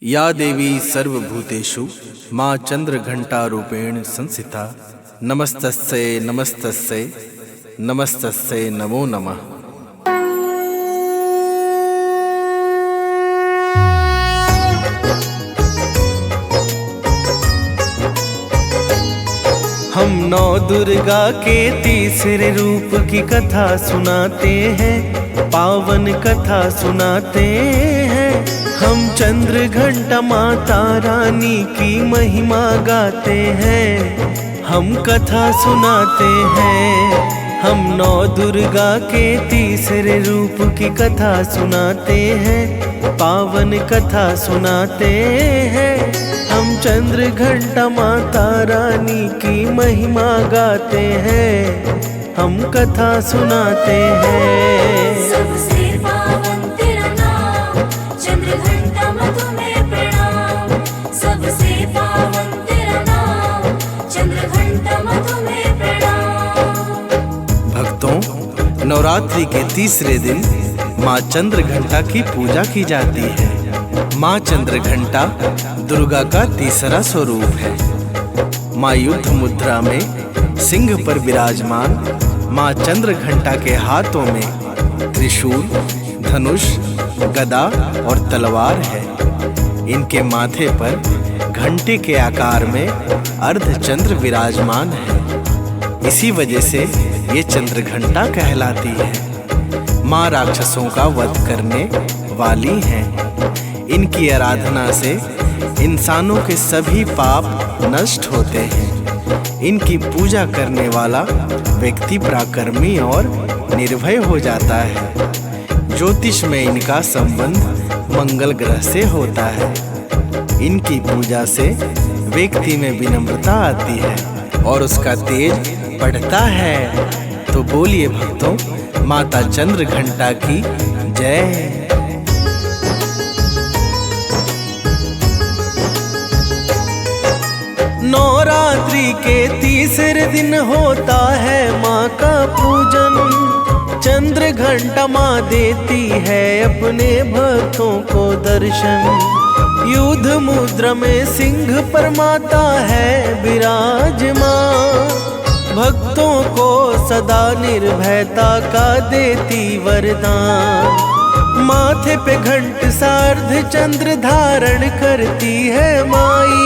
या देवी सर्वभूतेषु माँ चंद्रघंटारूपेण संस्थिता नमस्तस्यै नमस्तस्यै नमस्तस्यै नमो नमः। हम नौ दुर्गा के तीसरे रूप की कथा सुनाते हैं, पावन कथा सुनाते हैं। हम चंद्रघंटा माता रानी की महिमा गाते हैं, हम कथा सुनाते हैं। हम नौ दुर्गा के तीसरे रूप की कथा सुनाते हैं, पावन कथा सुनाते हैं। हम चंद्रघंटा माता रानी की महिमा गाते हैं, हम कथा सुनाते हैं। सबसे पावन तेरा नाम, चंद्रघंटा माँ तुम्हें प्रणाम। सबसे पावन तेरा नाम, चंद्रघंटा माँ तुम्हें प्रणाम। भक्तों, नवरात्रि के तीसरे दिन माँ चंद्रघंटा की पूजा की जाती है। माँ चंद्रघंटा दुर्गा का तीसरा स्वरूप है। माँ युद्ध मुद्रा में सिंह पर विराजमान माँ चंद्रघंटा के हाथों में त्रिशूल, धनुष, गदा और तलवार है। इनके माथे पर घंटे के आकार में अर्धचंद्र विराजमान है। इसी वजह से ये चंद्रघंटा कहलाती है। माँ राक्षसों का वध करने वाली हैं। इनकी आराधना से इंसानों के सभी पाप नष्ट होते हैं। इनकी पूजा करने वाला व्यक्ति पराक्रमी और निर्भय हो जाता है। ज्योतिष में इनका संबंध मंगल ग्रह से होता है। इनकी पूजा से व्यक्ति में विनम्रता आती है और उसका तेज बढ़ता है। तो बोलिए भक्तों, माता चंद्रघंटा की जय। नवरात्रि के तीसरे दिन होता है माँ का पूजन। चंद्रघंटा माँ देती है अपने भक्तों को दर्शन। युद्ध मुद्रा में सिंह पर माता है विराजमान। भक्तों को सदा निर्भयता का देती वरदान। माथे पे घंट सार्ध चंद्र धारण करती है माई।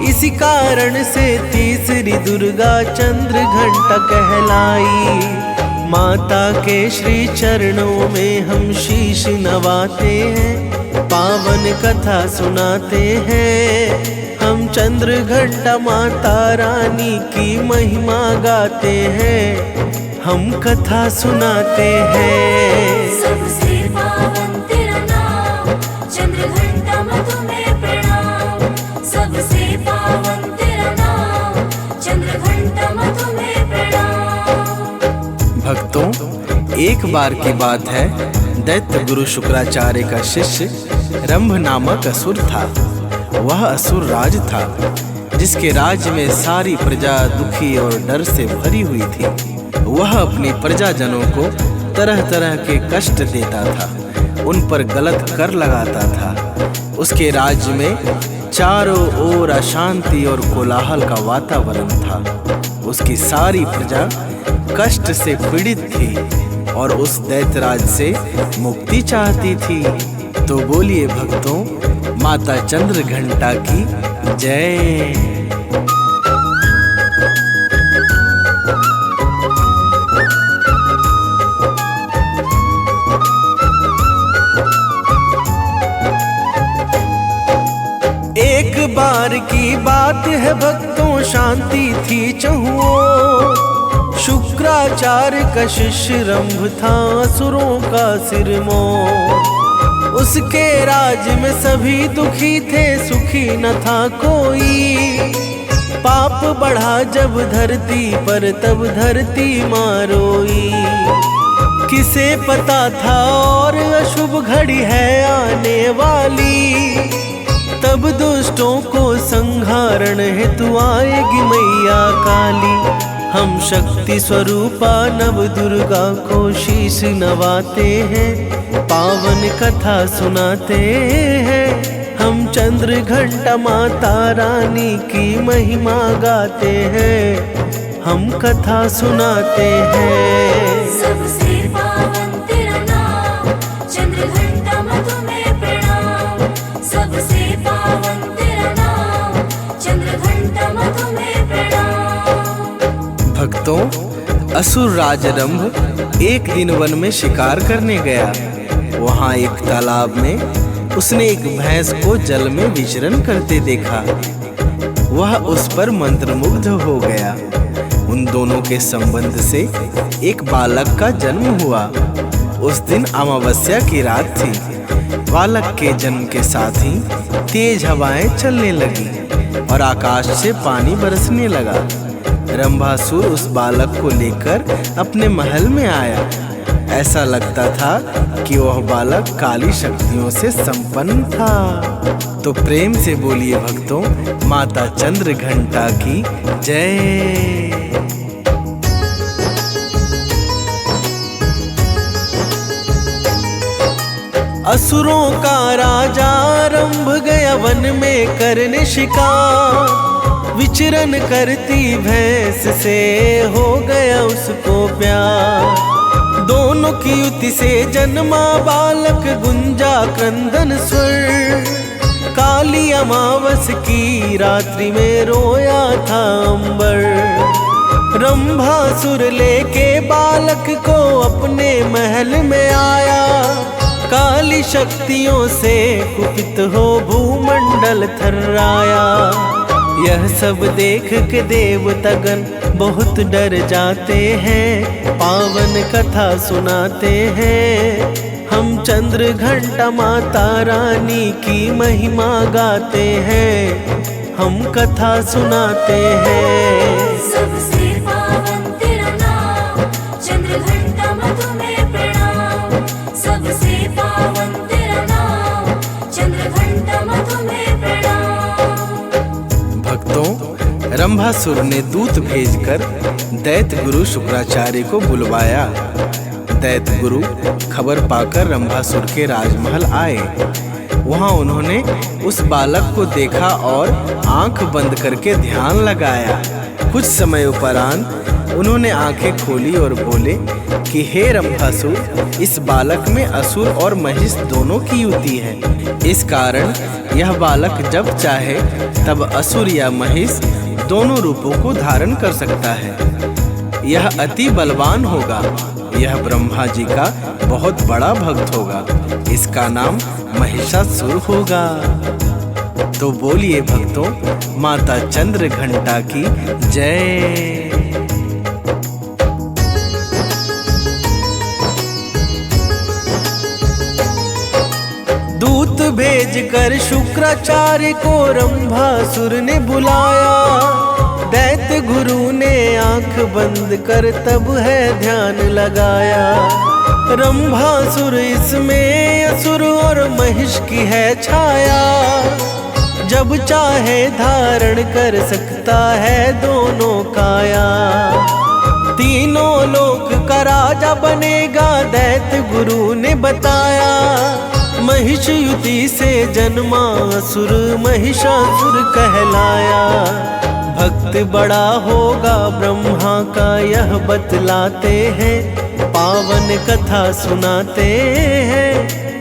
इसी कारण से तीसरी दुर्गा चंद्रघंटा कहलाई। माता के श्री चरणों में हम शीश नवाते हैं, पावन कथा सुनाते हैं। हम चंद्रघंटा माता रानी की महिमा गाते हैं, हम कथा सुनाते हैं। सबसे पावन तेरा नाम, चंद्रघंटा माँ तुम्हें प्रणाम। सबसे पावन तेरा नाम, चंद्रघंटा माँ तुम्हें प्रणाम। भक्तों, एक बार की बात है, दैत्य गुरु शुक्राचार्य का शिष्य रंभ नामक असुर था। वह असुर राज था जिसके राज्य में सारी प्रजा दुखी और डर से भरी हुई थी। वह अपनी प्रजाजनों को तरह तरह के कष्ट देता था, उन पर गलत कर लगाता था। उसके राज्य में चारों ओर अशांति और कोलाहल का वातावरण था। उसकी सारी प्रजा कष्ट से पीड़ित थी और उस दैत्यराज से मुक्ति चाहती थी। तो बोलिए भक्तों, माता चंद्रघंटा की जय। एक बार की बात है भक्तों, शांति थी चहुओं। शुक्राचार्य का शिष्य रंभ था असुरों का सिरमौर। उसके राज्य में सभी दुखी थे, सुखी न था कोई। पाप बढ़ा जब धरती पर तब धरती माँ रोई। किसे पता था और अशुभ घड़ी है आने वाली। तब दुष्टों को संहारण हेतु आएगी मैया काली। हम शक्ति स्वरूपा नव दुर्गा को शीश नवाते हैं, पावन कथा सुनाते हैं। हम चंद्र घंटा माता रानी की महिमा गाते हैं, हम कथा सुनाते हैं। सबसे पावन तेरा नाम, चंद्रघंटा माँ तुम्हें प्रणाम। सबसे पावन तेरा नाम, चंद्रघंटा माँ तुम्हें प्रणाम। भक्तों, असुर राज रंभ एक दिन वन में शिकार करने गया। वहां एक तालाब में उसने एक भैंस को जल में विचरण करते देखा। वह उस पर मंत्रमुग्ध हो गया। उन दोनों के संबंध से एक बालक का जन्म हुआ। उस दिन अमावस्या की रात थी। बालक के जन्म के साथ ही तेज हवाएं चलने लगी और आकाश से पानी बरसने लगा। रंभासुर उस बालक को लेकर अपने महल में आया। ऐसा लगता था कि वह बालक काली शक्तियों से संपन्न था। तो प्रेम से बोलिए भक्तों, माता चंद्रघंटा की जय। असुरों का राजा रंभ गया वन में करने शिकार। विचरण करती भैंस से हो गया उसको प्यार। दोनों की युति से जन्मा बालक गुंजा क्रंदन स्वर। काली अमावस की रात्रि में रोया था अंबर। रंभासुर लेके बालक को अपने महल में आया। काली शक्तियों से कुपित हो भूमंडल थर्राया। यह सब देख के देवतागण बहुत डर जाते हैं। पावन कथा सुनाते हैं, हम चंद्रघंटा माता रानी की महिमा गाते हैं, हम कथा सुनाते हैं। सबसे पावन तेरा नाम, चंद्रघंटा माँ तुम्हें प्रणाम। सबसे पावन तेरा नाम, चंद्रघंटा माँ तुम्हें प्रणाम। भक्तों, रंभासुर ने दूत भेजकर दैत्य गुरु शुक्राचार्य को बुलवाया। दैत्य गुरु खबर पाकर रंभासुर के राजमहल आए। वहां उन्होंने उस बालक को देखा और आंख बंद करके ध्यान लगाया। कुछ समय उपरांत उन्होंने आंखें खोली और बोले कि हे रंभासुर, इस बालक में असुर और महिष दोनों की युति है। इस कारण यह बालक जब चाहे तब असुर या महिष दोनों रूपों को धारण कर सकता है। यह अति बलवान होगा। यह ब्रह्मा जी का बहुत बड़ा भक्त होगा। इसका नाम महिषासुर होगा। तो बोलिए भक्तों, माता चंद्रघंटा की जय। दूत भेजकर शुक्राचार्य को रंभासुर ने बुलाया। दैत्य गुरु ने आंख बंद कर तब है ध्यान लगाया। रंभासुर इसमें असुर और महिष की है छाया। जब चाहे धारण कर सकता है दोनों काया। तीनों लोक का राजा बनेगा, दैत्य गुरु ने बताया। महिष युति से जन्मा असुर महिषासुर कहलाया। भक्त बड़ा होगा ब्रह्मा का यह बतलाते हैं। पावन कथा सुनाते हैं,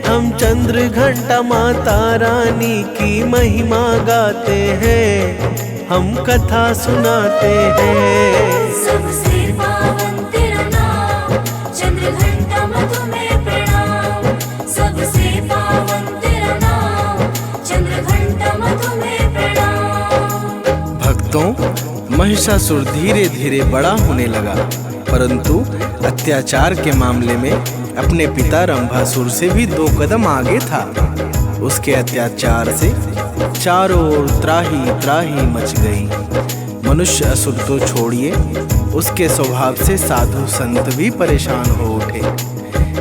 हम चंद्रघंटा माता रानी की महिमा गाते हैं, हम कथा सुनाते हैं। सबसे पावन तेरा नाम, चंद्रघंटा माँ तुम्हें प्रणाम। सबसे पावन तेरा नाम, चंद्रघंटा माँ तुम्हें प्रणाम। भक्तों, महिषासुर धीरे धीरे बड़ा होने लगा, परंतु अत्याचार के मामले में अपने पिता रंभासुर से भी 2 कदम आगे था। उसके अत्याचार से चारों ओर त्राही त्राही मच गई। मनुष्य असुर तो छोड़िए, उसके स्वभाव से साधु संत भी परेशान हो उठे।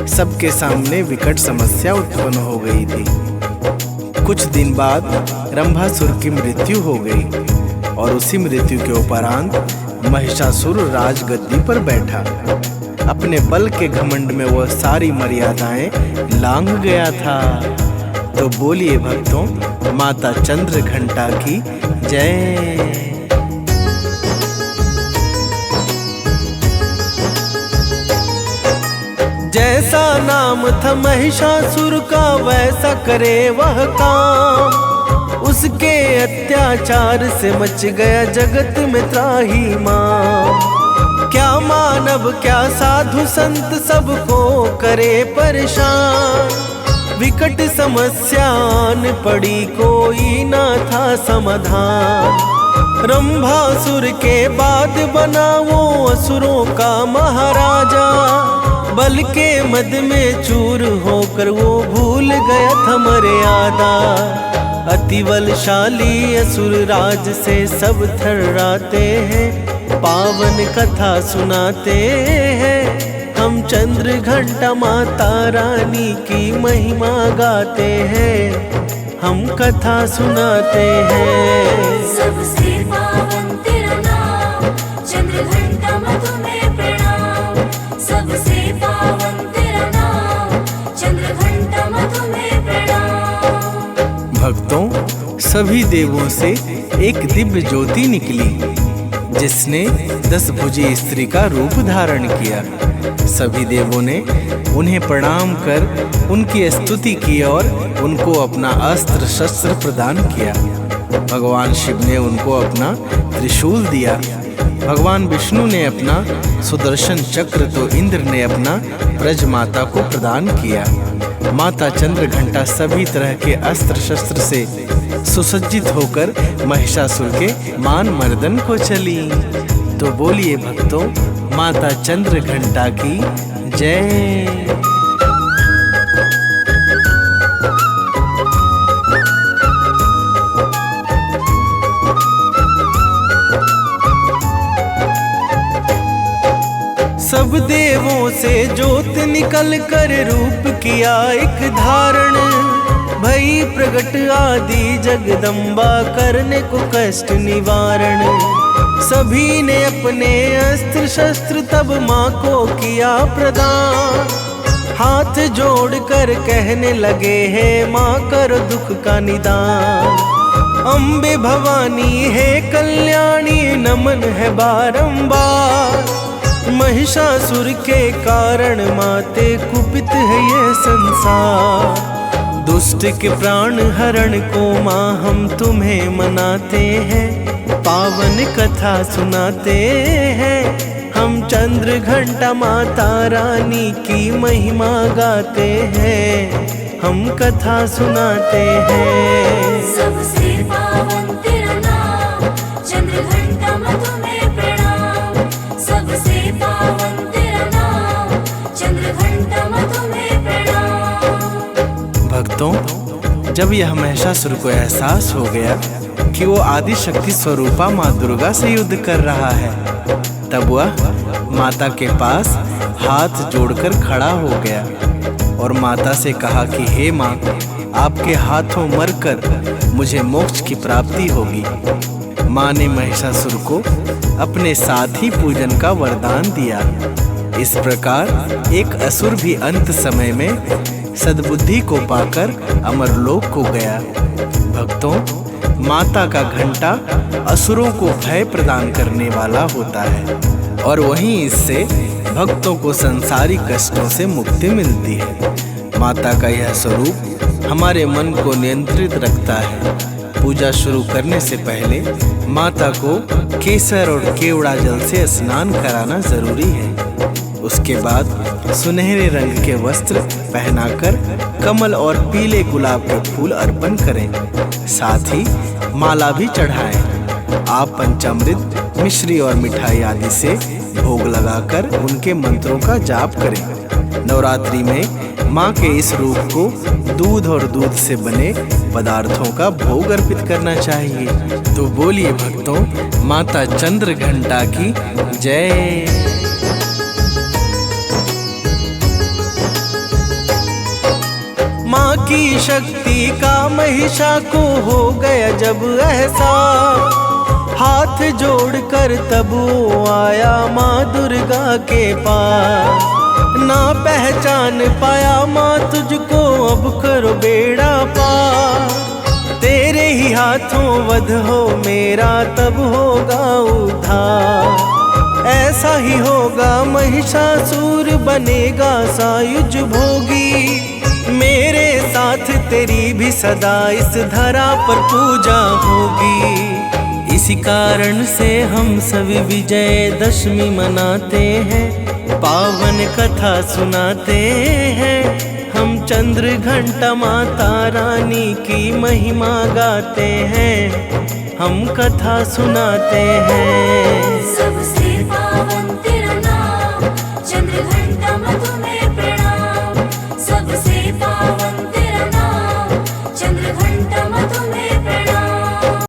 सबके सामने विकट समस्या उत्पन्न हो गई थी। कुछ दिन बाद रंभासुर की मृत्यु हो गई और उसी मृत्यु के उपरांत महिषासुर राजगद्दी पर बैठा। अपने बल के घमंड में वह सारी मर्यादाएं लांघ गया था। तो बोलिए भक्तों, माता चंद्र घंटा की जय। जैसा नाम था महिषासुर का, वैसा करे वह काम। उसके अत्याचार से मच गया जगत में त्राहिमाम। क्या मानव क्या साधु संत सबको करे परेशान। विकट समस्या आन पड़ी, कोई ना था समाधान। रंभासुर के बाद बना वो असुरों का महाराजा। बल के मद में चूर होकर वो भूल गया था मर्यादा। अति बलशाली असुर राज से सब थर्राते हैं। पावन कथा सुनाते हैं हम, चंद्र घंटा माता रानी की महिमा गाते हैं। हम कथा सुनाते हैं। सबसे पावन तेरा नाम, चंद्र घंटा तुम्हें प्रणाम। सबसे पावन तेरा नाम, चंद्र घंटा तुम्हें प्रणाम। भक्तों, सभी देवों से एक दिव्य ज्योति निकली, जिसने 10 भुजी स्त्री का रूप धारण किया। सभी देवों ने उन्हें प्रणाम कर उनकी स्तुति की और उनको अपना अस्त्र शस्त्र प्रदान किया। भगवान शिव ने उनको अपना त्रिशूल दिया। भगवान विष्णु ने अपना सुदर्शन चक्र, तो इंद्र ने अपना ब्रज माता को प्रदान किया। माता चंद्र घंटा सभी तरह के अस्त्र शस्त्र से सुसज्जित होकर महिषासुर के मान मर्दन को चली। तो बोलिए भक्तों, माता चंद्र घंटा की जय। सब देवों से ज्योत निकल कर रूप किया एक धारण। भई प्रगट आदि जगदम्बा करने को कष्ट निवारण। सभी ने अपने अस्त्र शस्त्र तब माँ को किया प्रदान। हाथ जोड़कर कहने लगे हैं, माँ करो दुख का निदान। अम्बे भवानी है कल्याणी, नमन है बारंबार। महिषासुर के कारण माते कुपित है ये संसार। दुष्ट के प्राण हरण को माँ हम तुम्हें मनाते हैं। पावन कथा सुनाते हैं हम, चंद्र घंटा माता रानी की महिमा गाते हैं। हम कथा सुनाते हैं। सबसे पावन तेरा नाम, चंद्र घंटा तुम्हें प्रणाम। सबसे पावन तेरा नाम, चंद्र घंटा तुम्हें प्रणाम। भक्तों, जब यह महिषासुर को एहसास हो गया कि वो आदि शक्ति स्वरूपा माँ दुर्गा से युद्ध कर रहा है, तब वह माता के पास हाथ जोड़कर खड़ा हो गया और माता से कहा कि हे माँ, आपके हाथों मरकर मुझे मोक्ष की प्राप्ति होगी। माँ ने महिषासुर को अपने साथ ही पूजन का वरदान दिया। इस प्रकार एक असुर भी अंत समय में सद्बुद्धि को पाकर अमरलोक को गया। भक्तों, माता का घंटा असुरों को भय प्रदान करने वाला होता है और वहीं इससे भक्तों को संसारी कष्टों से मुक्ति मिलती है। माता का यह स्वरूप हमारे मन को नियंत्रित रखता है। पूजा शुरू करने से पहले माता को केसर और केवड़ा जल से स्नान कराना जरूरी है। उसके बाद सुनहरे रंग के वस्त्र पहनाकर कमल और पीले गुलाब के फूल अर्पण करें। साथ ही माला भी चढ़ाएं। आप पंचामृत, मिश्री और मिठाई आदि से भोग लगाकर उनके मंत्रों का जाप करें। नवरात्रि में माँ के इस रूप को दूध और दूध से बने पदार्थों का भोग अर्पित करना चाहिए। तो बोलिए भक्तों, माता चंद्र घंटा की जय। माँ की शक्ति का महिषा को हो गया जब एहसास, हाथ जोड़कर तब वो आया माँ दुर्गा के पास। ना पहचान पाया माँ तुझको, अब करो बेड़ा पार। तेरे ही हाथों वध हो मेरा, तब होगा उद्धार। ऐसा ही होगा महिषासुर बनेगा सायुज भोगी। मेरे साथ तेरी भी सदा इस धरा पर पूजा होगी। इसी कारण से हम सभी विजयदशमी मनाते हैं, पावन कथा सुनाते हैं। हम चंद्र घंटा माता रानी की महिमा गाते हैं, हम कथा सुनाते हैं।